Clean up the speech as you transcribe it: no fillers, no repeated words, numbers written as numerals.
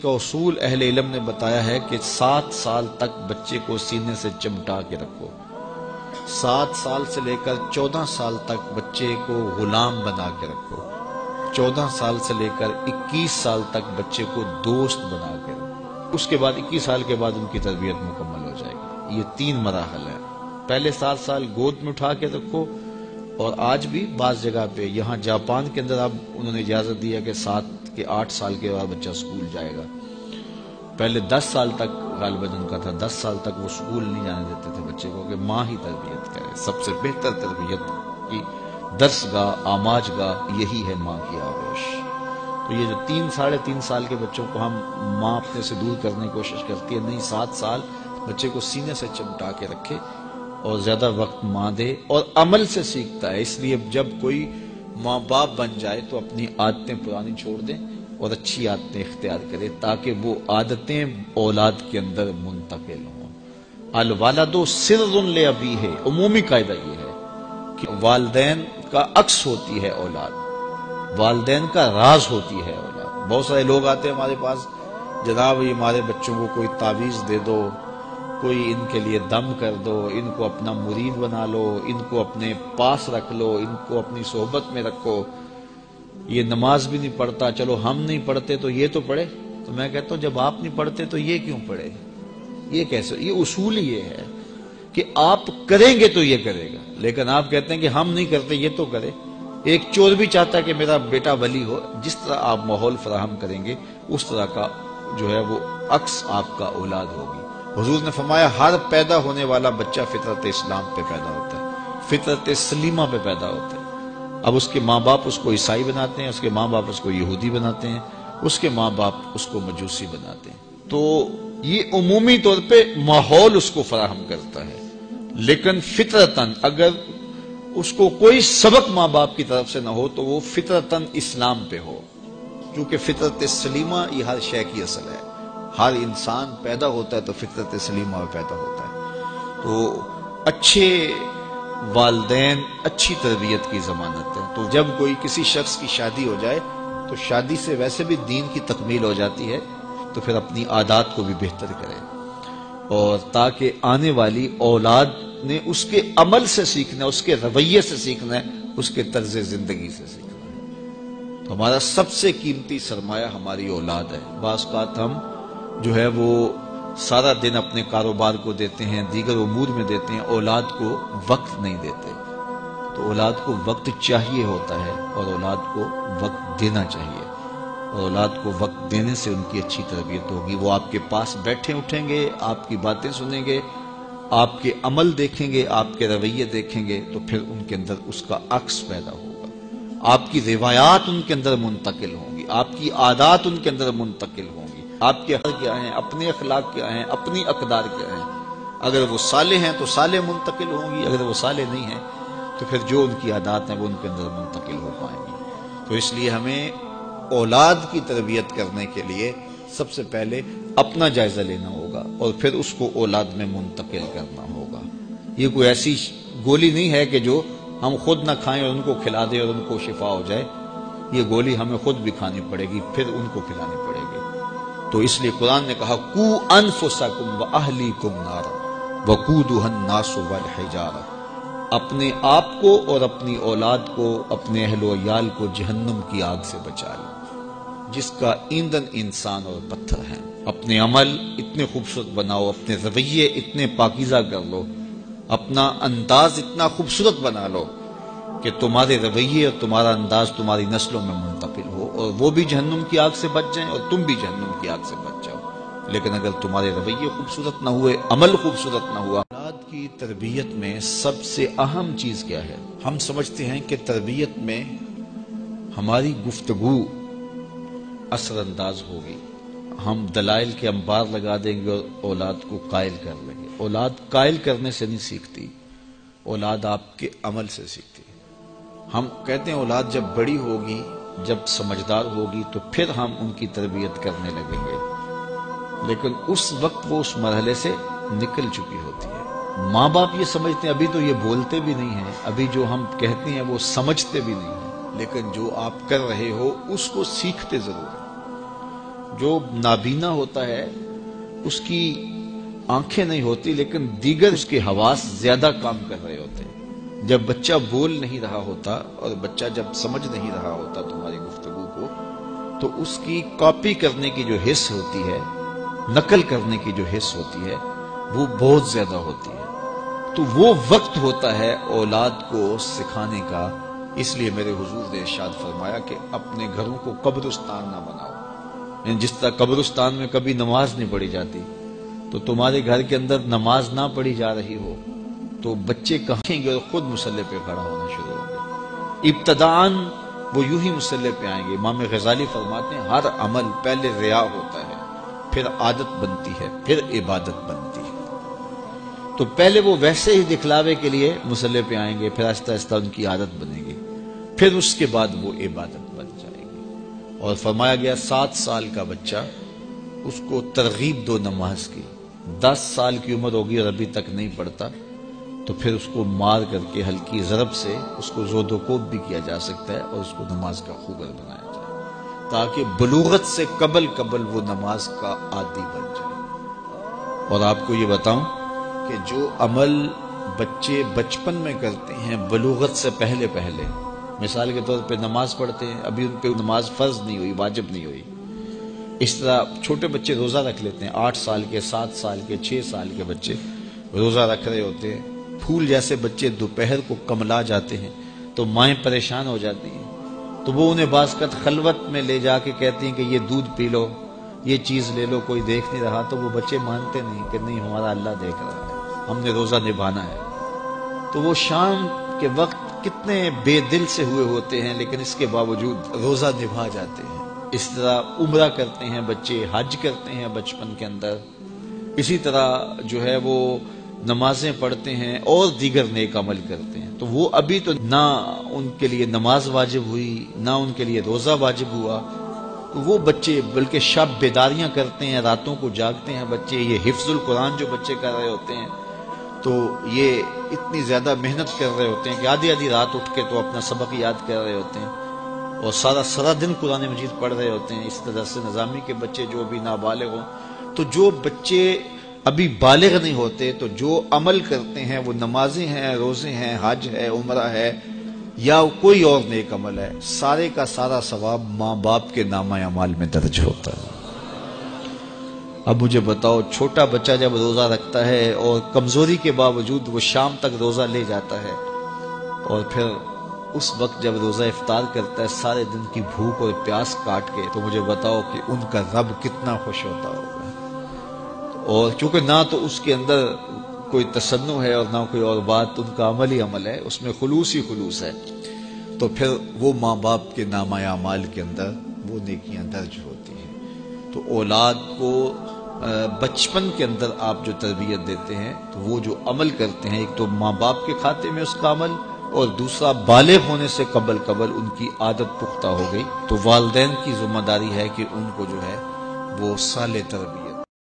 تربیت کا اصول اہل علم نے بتایا ہے کہ 7 سال تک بچے کو سینے سے چمٹا کے رکھو. 7 سال سے لے کر 14 سال تک بچے کو غلام بنا کے رکھو. 14 سال سے لے کر 21 سال تک بچے کو دوست بنا کے رکھو. اس کے بعد 21 سال کے بعد ان کی تربیت مکمل ہو جائے گی. یہ 3 مراحل ہیں. پہلے 7 سال گود میں اٹھا کے رکھو، اور آج بھی بعض جگہ پہ، یہاں جاپان کے اندر اب انہوں نے اجازت دیا کہ 7 کے 8 سال کے بعد بچہ اسکول جائے گا. پہلے 10 سال تک غالباً ان کا تھا، 10 سال تک وہ اسکول نہیں جانے دیتے تھے بچے کو، کہ ماں ہی تربیت کرے. سب سے بہتر تربیت کی درس گاہ، آماج گاہ یہی ہے ماں کی آغوش. تو یہ جو 3-3.5 سال کے بچوں کو ہم ماں اپنے سے دور کرنے کی کوشش کرتی ہے، نہیں، 7 سال بچے کو سینے سے چمٹا کے رکھے اور زیادہ وقت ماں دے، اور عمل سے سیکھتا ہے. اس لیے جب کوئی ماں باپ بن جائے تو اپنی عادتیں پرانی چھوڑ دیں اور اچھی عادتیں اختیار کرے، تاکہ وہ عادتیں اولاد کے اندر منتقل ہوں. الوالد سر لابیہ، عمومی قاعدہ یہ ہے کہ والدین کا عکس ہوتی ہے اولاد، والدین کا راز ہوتی ہے اولاد. بہت سارے لوگ آتے ہیں ہمارے پاس، جناب یہ ہمارے بچوں کو کوئی تعویذ دے دو، کوئی ان کے لیے دم کر دو، ان کو اپنا مرید بنا لو، ان کو اپنے پاس رکھ لو، ان کو اپنی صحبت میں رکھو. یہ نماز بھی نہیں پڑھتا، چلو ہم نہیں پڑھتے تو یہ تو پڑھے. تو میں کہتا ہوں جب آپ نہیں پڑھتے تو یہ کیوں پڑھے؟ یہ کیسے؟ یہ اصول ہی یہ ہے کہ آپ کریں گے تو یہ کرے گا، لیکن آپ کہتے ہیں کہ ہم نہیں کرتے یہ تو کرے. ایک چور بھی چاہتا ہے کہ میرا بیٹا ولی ہو. جس طرح آپ ماحول فراہم کریں گے اس طرح کا جو ہے وہ عکس آپ کا اولاد ہوگی. حضور نے فرمایا ہر پیدا ہونے والا بچہ فطرت اسلام پہ پیدا ہوتا ہے، فطرت سلیمہ پہ پیدا ہوتا ہے. اب اس کے ماں باپ اس کو عیسائی بناتے ہیں، اس کے ماں باپ اس کو یہودی بناتے ہیں، اس کے ماں باپ اس کو مجوسی بناتے ہیں. تو یہ عمومی طور پہ ماحول اس کو فراہم کرتا ہے، لیکن فطرتاً اگر اس کو کوئی سبق ماں باپ کی طرف سے نہ ہو تو وہ فطرتاً اسلام پہ ہو. کیونکہ فطرت سلیمہ یہ ہر شے کی اصل ہے. ہر انسان پیدا ہوتا ہے تو فطرت سلیمہ میں پیدا ہوتا ہے. تو اچھے والدین اچھی تربیت کی ضمانت ہے. تو جب کوئی کسی شخص کی شادی ہو جائے تو شادی سے ویسے بھی دین کی تکمیل ہو جاتی ہے، تو پھر اپنی عادات کو بھی بہتر کرے، اور تاکہ آنے والی اولاد نے اس کے عمل سے سیکھنا ہے، اس کے رویے سے سیکھنا ہے، اس کے طرز زندگی سے سیکھنا ہے. تو ہمارا سب سے قیمتی سرمایہ ہماری اولاد ہے. بعض اوقات ہم جو ہے وہ سارا دن اپنے کاروبار کو دیتے ہیں، دیگر امور میں دیتے ہیں، اولاد کو وقت نہیں دیتے. تو اولاد کو وقت چاہیے ہوتا ہے، اور اولاد کو وقت دینا چاہیے، اور اولاد کو وقت دینے سے ان کی اچھی تربیت ہوگی. وہ آپ کے پاس بیٹھے اٹھیں گے، آپ کی باتیں سنیں گے، آپ کے عمل دیکھیں گے، آپ کے رویے دیکھیں گے، تو پھر ان کے اندر اس کا عکس پیدا ہوگا. آپ کی روایات ان کے اندر منتقل ہوں گی، آپ کی عادات ان کے اندر منتقل ہوں گی. آپ کے حق کیا ہیں، اپنے اخلاق کیا ہیں، اپنی اقدار کیا ہیں. اگر وہ صالح ہیں تو صالح منتقل ہوں گی، اگر وہ صالح نہیں ہیں تو پھر جو ان کی عادات ہیں وہ ان کے اندر منتقل ہو پائیں گی. تو اس لیے ہمیں اولاد کی تربیت کرنے کے لیے سب سے پہلے اپنا جائزہ لینا ہوگا، اور پھر اس کو اولاد میں منتقل کرنا ہوگا. یہ کوئی ایسی گولی نہیں ہے کہ جو ہم خود نہ کھائیں اور ان کو کھلا دیں اور ان کو شفا ہو جائے. یہ گولی ہمیں خود بھی کھانی پڑے گی، پھر ان کو کھلانی پڑے گی. تو اس لیے قرآن نے کہا قو انفسکم واہلیکم نارا وقودھا الناس والحجارہ، اپنے آپ کو اور اپنی اولاد کو، اپنے اہل و عیال کو جہنم کی آگ سے بچا لو جس کا ایندھن انسان اور پتھر ہیں. اپنے عمل اتنے خوبصورت بناؤ، اپنے رویے اتنے پاکیزہ کر لو، اپنا انداز اتنا خوبصورت بنا لو کہ تمہارے رویے اور تمہارا انداز تمہاری نسلوں میں منتقل ہو، اور وہ بھی جہنم کی آگ سے بچ جائیں اور تم بھی جہنم کی آگ سے بچ جاؤ. لیکن اگر تمہارے رویے خوبصورت نہ ہوئے، عمل خوبصورت نہ ہوا. اولاد کی تربیت میں سب سے اہم چیز کیا ہے؟ ہم سمجھتے ہیں کہ تربیت میں ہماری گفتگو اثر انداز ہوگی، ہم دلائل کے انبار لگا دیں گے اور اولاد کو قائل کر لیں گے. اولاد قائل کرنے سے نہیں سیکھتی، اولاد آپ کے عمل سے سیکھتی. ہم کہتے ہیں اولاد جب بڑی ہوگی، جب سمجھدار ہوگی تو پھر ہم ان کی تربیت کرنے لگیں گے، لیکن اس وقت وہ اس مرحلے سے نکل چکی ہوتی ہے. ماں باپ یہ سمجھتے ہیں ابھی تو یہ بولتے بھی نہیں ہیں، ابھی جو ہم کہتے ہیں وہ سمجھتے بھی نہیں ہیں، لیکن جو آپ کر رہے ہو اس کو سیکھتے ضرور ہیں. جو نابینا ہوتا ہے اس کی آنکھیں نہیں ہوتی لیکن دیگر اس کے حواس زیادہ کام کر رہے ہوتے ہیں۔ جب بچہ بول نہیں رہا ہوتا اور بچہ جب سمجھ نہیں رہا ہوتا تمہاری گفتگو کو، تو اس کی کاپی کرنے کی جو حس ہوتی ہے، نقل کرنے کی جو حس ہوتی ہے، وہ بہت زیادہ ہوتی ہے۔ تو وہ وقت ہوتا ہے اولاد کو سکھانے کا۔ اس لیے میرے حضور نے ارشاد فرمایا کہ اپنے گھروں کو قبرستان نہ بناؤ۔ یعنی جس طرح قبرستان میں کبھی نماز نہیں پڑھی جاتی، تو تمہارے گھر کے اندر نماز نہ پڑھی جا رہی ہو تو بچے کہیں گے اور خود مصلی پہ کھڑا ہونا شروع ہوں گے۔ ابتداً وہ یوں ہی مصلی پہ آئیں گے۔ امام غزالی فرماتے ہیں ہر عمل پہلے ریا ہوتا ہے، پھر عادت بنتی ہے، پھر عبادت بنتی ہے۔ تو پہلے وہ ویسے ہی دکھلاوے کے لیے مصلی پہ آئیں گے، پھر آہستہ آہستہ ان کی عادت بنے گی، پھر اس کے بعد وہ عبادت بن جائے گی۔ اور فرمایا گیا 7 سال کا بچہ، اس کو ترغیب دو نماز کی۔ 10 سال کی عمر ہوگی اور ابھی تک نہیں پڑھتا، تو پھر اس کو مار کر کے ہلکی ضرب سے اس کو زود و کوب بھی کیا جا سکتا ہے اور اس کو نماز کا خوگر بنایا جائے، تاکہ بلوغت سے قبل وہ نماز کا عادی بن جائے۔ اور آپ کو یہ بتاؤں کہ جو عمل بچے بچپن میں کرتے ہیں بلوغت سے پہلے، مثال کے طور پہ نماز پڑھتے ہیں، ابھی ان پہ نماز فرض نہیں ہوئی، واجب نہیں ہوئی۔ اس طرح چھوٹے بچے روزہ رکھ لیتے ہیں، 8 سال کے، 7 سال کے، 6 سال کے بچے روزہ رکھ رہے ہوتے ہیں۔ پھول جیسے بچے دوپہر کو کملا جاتے ہیں تو مائیں پریشان ہو جاتی ہیں، تو وہ انہیں بعض اوقات خلوت میں لے جا کے کہتی ہیں کہ یہ دودھ پی لو، یہ چیز لے لو، کوئی دیکھ نہیں رہا۔ تو وہ بچے مانتے نہیں کہ نہیں، ہمارا اللہ دیکھ رہا ہے، ہم نے روزہ نبھانا ہے۔ تو وہ شام کے وقت کتنے بے دل سے ہوئے ہوتے ہیں، لیکن اس کے باوجود روزہ نبھا جاتے ہیں۔ اس طرح عمرہ کرتے ہیں بچے، حج کرتے ہیں بچپن کے اندر، اسی طرح جو ہے وہ نمازیں پڑھتے ہیں اور دیگر نیک عمل کرتے ہیں۔ تو وہ ابھی تو نہ ان کے لیے نماز واجب ہوئی، نہ ان کے لیے روزہ واجب ہوا، تو وہ بچے بلکہ شب بیداریاں کرتے ہیں، راتوں کو جاگتے ہیں بچے۔ یہ حفظ القرآن جو بچے کر رہے ہوتے ہیں، تو یہ اتنی زیادہ محنت کر رہے ہوتے ہیں کہ آدھی رات اٹھ کے تو اپنا سبق یاد کر رہے ہوتے ہیں اور سارا دن قرآن مجید پڑھ رہے ہوتے ہیں۔ اس طرح سے نظامی کے بچے جو ابھی نابالغ ہوں، تو جو بچے ابھی بالغ نہیں ہوتے، تو جو عمل کرتے ہیں وہ نمازیں ہیں، روزے ہیں، حج ہے، عمرہ ہے یا کوئی اور نیک عمل ہے، سارے کا سارا ثواب ماں باپ کے نامہ اعمال میں درج ہوتا ہے۔ اب مجھے بتاؤ، چھوٹا بچہ جب روزہ رکھتا ہے اور کمزوری کے باوجود وہ شام تک روزہ لے جاتا ہے، اور پھر اس وقت جب روزہ افطار کرتا ہے سارے دن کی بھوک اور پیاس کاٹ کے، تو مجھے بتاؤ کہ ان کا رب کتنا خوش ہوتا ہوگا۔ اور چونکہ نہ تو اس کے اندر کوئی تصنع ہے اور نہ کوئی اور بات، ان کا عمل ہی عمل ہے، اس میں خلوص ہی خلوص ہے، تو پھر وہ ماں باپ کے نامہ اعمال کے اندر وہ نیکیاں درج ہوتی ہیں۔ تو اولاد کو بچپن کے اندر آپ جو تربیت دیتے ہیں، تو وہ جو عمل کرتے ہیں، ایک تو ماں باپ کے کھاتے میں اس کا عمل، اور دوسرا بالغ ہونے سے قبل ان کی عادت پختہ ہو گئی، تو والدین کی ذمہ داری ہے کہ ان کو جو ہے وہ صالح تربیت